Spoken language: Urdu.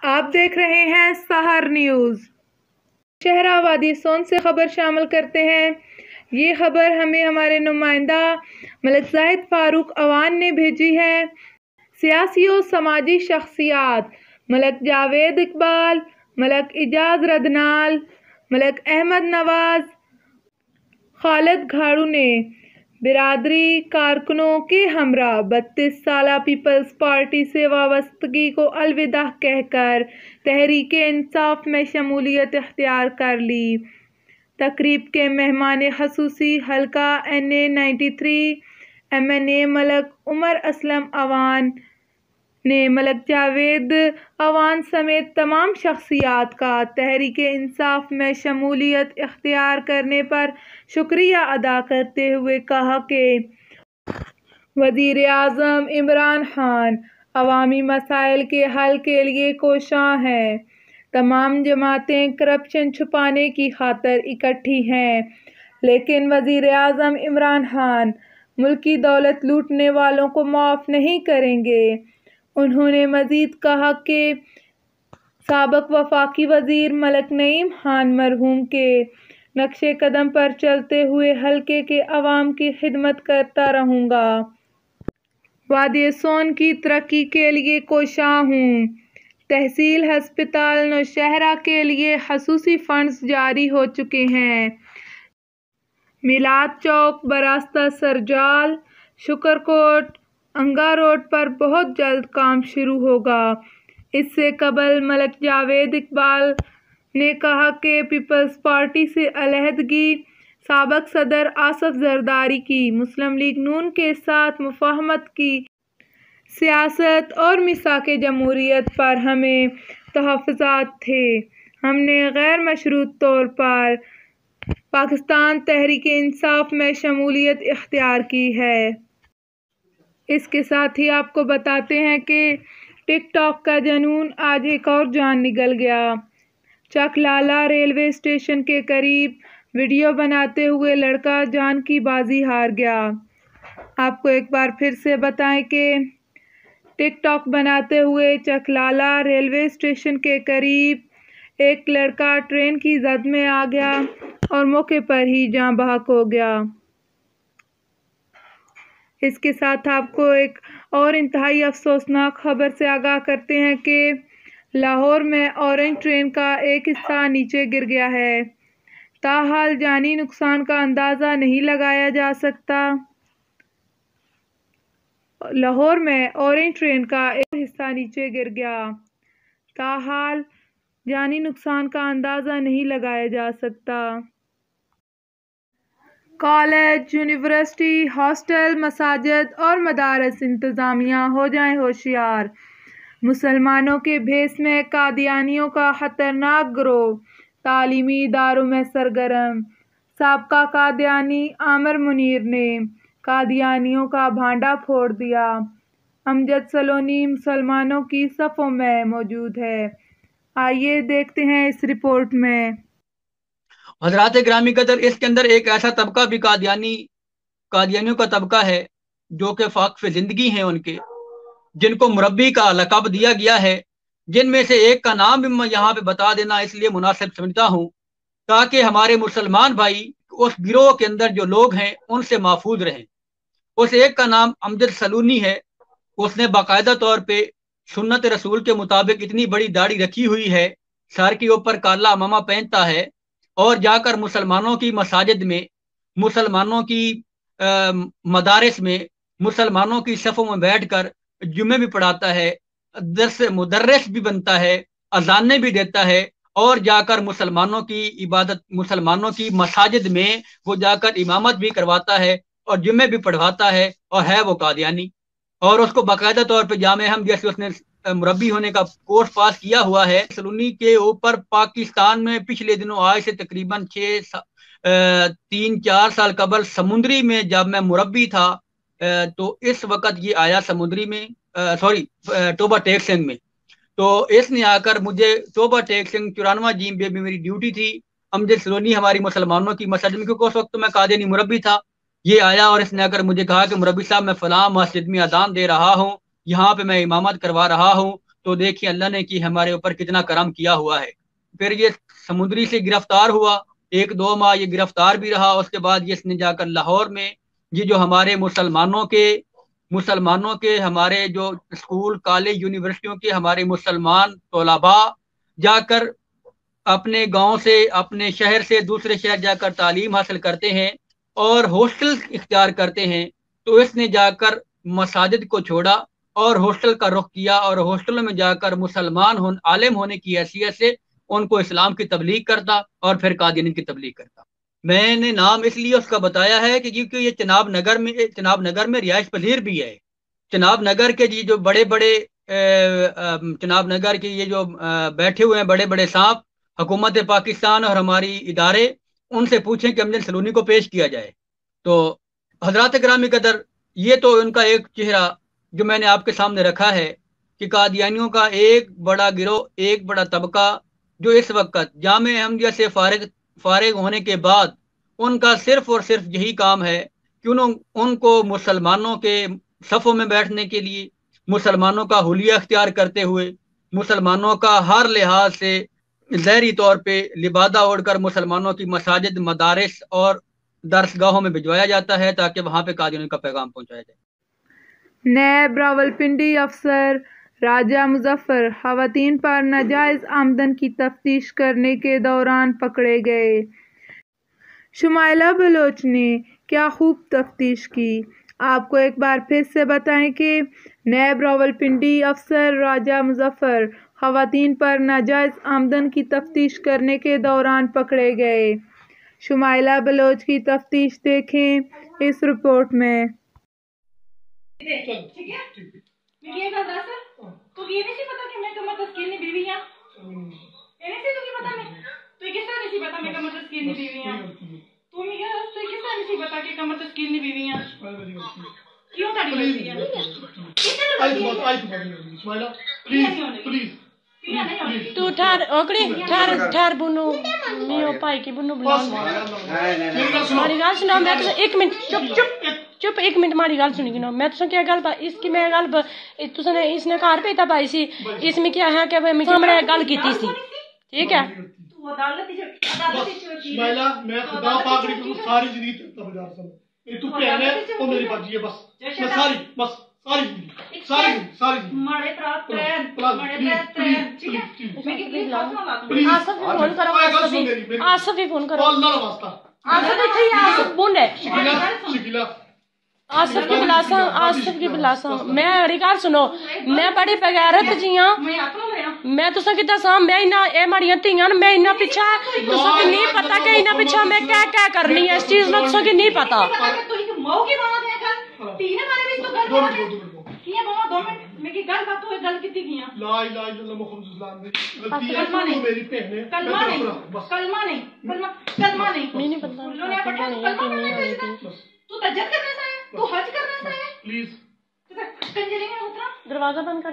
آپ دیکھ رہے ہیں سحر نیوز۔ شہرہ وادی سون سے خبر شامل کرتے ہیں۔ یہ خبر ہمیں ہمارے نمائندہ ملک زاہد فاروق اوان نے بھیجی ہے۔ سیاسی و سماجی شخصیات ملک جاوید اقبال، ملک اعجاز ردنال، ملک احمد نواز، خالد گھاڑو نے برادری کارکنوں کے ہمراہ 32 سالہ پیپلز پارٹی سے وابستگی کو الوداع کہہ کر تحریک انصاف میں شمولیت اختیار کر لی۔ تقریب کے مہمان خصوصی حلقہ NA 93 MNA ملک عمر اسلم اوان نے ملک جاوید اوان سمیت تمام شخصیات کا تحریک انصاف میں شمولیت اختیار کرنے پر شکریہ ادا کرتے ہوئے کہا کہ وزیر اعظم عمران خان عوامی مسائل کے حل کے لیے کوشاں ہیں۔ تمام جماعتیں کرپشن چھپانے کی خاطر اکٹھی ہیں، لیکن وزیر اعظم عمران خان ملک کی دولت لوٹنے والوں کو معاف نہیں کریں گے۔ انہوں نے مزید کہا کہ سابق وفاقی وزیر ملک نعیم خان مرحوم کے نقش قدم پر چلتے ہوئے حلقے کے عوام کی خدمت کرتا رہوں گا۔ وادی سون کی ترقی کے لیے کوشاں ہوں۔ تحصیل ہسپتال نوشہرہ کے لیے خصوصی فنڈز جاری ہو چکے ہیں۔ میلاد چوک براستہ سرجال شکرکوٹ انگا روڈ پر بہت جلد کام شروع ہوگا۔ اس سے قبل ملک جاوید اقبال نے کہا کہ پیپلز پارٹی سے علیحدگی سابق صدر آصف زرداری کی مسلم لیگ نون کے ساتھ مفاہمت کی سیاست اور میثاق جمہوریت پر ہمیں تحفظات تھے۔ ہم نے غیر مشروط طور پر پاکستان تحریک انصاف میں شمولیت اختیار کی ہے۔ اس کے ساتھ ہی آپ کو بتاتے ہیں کہ ٹک ٹاک کا جنون آج ایک اور جان نگل گیا۔ چک لالہ ریلوے اسٹیشن کے قریب ویڈیو بناتے ہوئے لڑکا جان کی بازی ہار گیا۔ آپ کو ایک بار پھر سے بتائیں کہ ٹک ٹاک بناتے ہوئے چک لالہ ریلوے اسٹیشن کے قریب ایک لڑکا ٹرین کی زد میں آ گیا اور موقع پر ہی جاں بحق ہو گیا۔ اس کے ساتھ آپ کو ایک اور انتہائی افسوسناک خبر سے آگاہ کرتے ہیں کہ لاہور میں اورنج ٹرین کا ایک حصہ نیچے گر گیا ہے۔ تاحال جانی نقصان کا اندازہ نہیں لگایا جا سکتا۔ لاہور میں اورنج ٹرین کا ایک حصہ نیچے گر گیا۔ تاحال جانی نقصان کا اندازہ نہیں لگایا جا سکتا۔ کالج، یونیورسٹی، ہاسٹل، مساجد اور مدارس انتظامیہ ہو جائیں ہوشیار۔ مسلمانوں کے بھیس میں قادیانیوں کا خطرناک گروہ تعلیمی اداروں میں سرگرم۔ سابقہ قادیانی عامر منیر نے قادیانیوں کا بھانڈا پھوڑ دیا۔ امجد سلونی مسلمانوں کی صفوں میں موجود ہے۔ آئیے دیکھتے ہیں اس رپورٹ میں۔ حضرات گرامی قدر، اس کے اندر ایک ایسا طبقہ بھی قادیانیوں کا طبقہ ہے جو کہ واقف زندگی ہیں ان کے، جن کو مربی کا لقب دیا گیا ہے، جن میں سے ایک کا نام بھی میں یہاں پہ بتا دینا اس لیے مناسب سمجھتا ہوں تاکہ ہمارے مسلمان بھائی اس گروہ کے اندر جو لوگ ہیں ان سے محفوظ رہیں۔ اس ایک کا نام امجد سلونی ہے۔ اس نے باقاعدہ طور پہ سنت رسول کے مطابق اتنی بڑی داڑھی رکھی ہوئی ہے، سر کے اوپر کالا امامہ پہنتا ہے اور جا کر مسلمانوں کی مساجد میں، مسلمانوں کی مدارس میں، مسلمانوں کی صفوں میں بیٹھ کر جمعے بھی پڑھاتا ہے، مدرس بھی بنتا ہے، اذانیں بھی دیتا ہے اور جا کر مسلمانوں کی عبادت، مسلمانوں کی مساجد میں وہ جا کر امامت بھی کرواتا ہے اور جمعے بھی پڑھواتا ہے، اور ہے وہ قادیانی۔ اور اس کو باقاعدہ طور پہ جامع ہم جیسے اس نے مربی ہونے کا کورس پاس کیا ہوا ہے۔ سلونی کے اوپر پاکستان میں پچھلے دنوں آج سے تقریباً 3-4 سال قبل سمندری میں جب میں مربی تھا تو اس وقت یہ آیا سمندری میں، ٹوبہ ٹیک سنگھ میں۔ تو اس نے آ کر مجھے ٹوبہ ٹیک سنگھ 94 جیم بے میں میری ڈیوٹی تھی، امجد سلونی ہماری مسلمانوں کی مسجد میں، کیونکہ اس وقت میں قادیانی مربی تھا، یہ آیا اور اس نے آ کر مجھے کہا کہ مربی صاحب میں فلاں مسجد میں اذان دے رہا ہوں، یہاں پہ میں امامت کروا رہا ہوں، تو دیکھیے اللہ نے کہ ہمارے اوپر کتنا کرم کیا ہوا ہے۔ پھر یہ سمندری سے گرفتار ہوا، 1-2 ماہ یہ گرفتار بھی رہا، اس کے بعد یہ اس نے جا کر لاہور میں یہ جو ہمارے مسلمانوں کے ہمارے جو اسکول کالج یونیورسٹیوں کے ہمارے مسلمان طلباء جا کر اپنے گاؤں سے اپنے شہر سے دوسرے شہر جا کر تعلیم حاصل کرتے ہیں اور ہاسٹل اختیار کرتے ہیں، تو اس نے جا کر مساجد کو چھوڑا اور ہاسٹل کا رخ کیا اور ہاسٹل میں جا کر عالم ہونے کی حیثیت سے ان کو اسلام کی تبلیغ کرتا اور پھر قادیانی کی تبلیغ کرتا۔ میں نے نام اس لیے اس کا بتایا ہے کہ کیونکہ یہ چناب نگر میں رہائش پذیر بھی ہے۔ چناب نگر کے جو بڑے بڑے چناب نگر کے یہ جو بیٹھے ہوئے ہیں بڑے بڑے سانپ، حکومت پاکستان اور ہماری ادارے، ان سے پوچھیں کہ امجد سلونی کو پیش کیا جائے۔ تو حضرات گرامی قدر، یہ تو ان کا ایک چہرہ جو میں نے آپ کے سامنے رکھا ہے کہ قادیانیوں کا ایک بڑا گروہ، ایک بڑا طبقہ جو اس وقت جامع احمدیہ سے فارغ ہونے کے بعد ان کا صرف اور صرف یہی کام ہے کہ ان کو مسلمانوں کے صفوں میں بیٹھنے کے لیے، مسلمانوں کا حلیہ اختیار کرتے ہوئے، مسلمانوں کا ہر لحاظ سے ظاہری طور پہ لبادہ اوڑھ کر مسلمانوں کی مساجد، مدارس اور درسگاہوں میں بھجوایا جاتا ہے تاکہ وہاں پہ قادیانیوں کا پیغام پہنچایا جائے۔ نیب راولپنڈی افسر راجہ مظفر خواتین پر ناجائز آمدن کی تفتیش کرنے کے دوران پکڑے گئے۔ شمائلہ بلوچ نے کیا خوب تفتیش کی۔ آپ کو ایک بار پھر سے بتائیں کہ نیب راولپنڈی افسر راجہ مظفر خواتین پر ناجائز آمدن کی تفتیش کرنے کے دوران پکڑے گئے۔ شمائلہ بلوچ کی تفتیش دیکھیں اس رپورٹ میں۔ تو ٹھہر بنو میو پائی کی بنو بلان ماری گال سنا میں تو 1 منٹ چپ 1 منٹ ماری گال سنی گنا میں تو کیا گل اس کی میں گل تو نے اس نے گھر پہ تا پائی سی اس میں کیا ہے کہ میں سامنے گل کیتی سی ٹھیک ہے شمائلہ میں خدا پاک نے ساری زندگی تک بجا سب تو پہنے او میری باجی ہے بس میں ساری ماڑے پرات پلان ٹھیک ہے آصف بھی فون کرو اللہ کا واسطہ آصف بون ہے شکیلا آصف کی بلاساں میں اڑی گل سنو میں بڑی بغیرت جی ہاں میں تساں کی دساں میں انہاں اے ماڑیاں تھیاں میں انہاں پیچھے تساں کی نہیں پتہ کہ انہاں پیچھے میں کیا کرنی ہے اس چیز نو تساں کی نہیں پتہ لا الہ الا اللہ محمد رسول اللہ میری بہن ہے کلمہ نہیں تو تجد کرنا ہے تو حج کرنا ہے پلیز دروازہ بند کر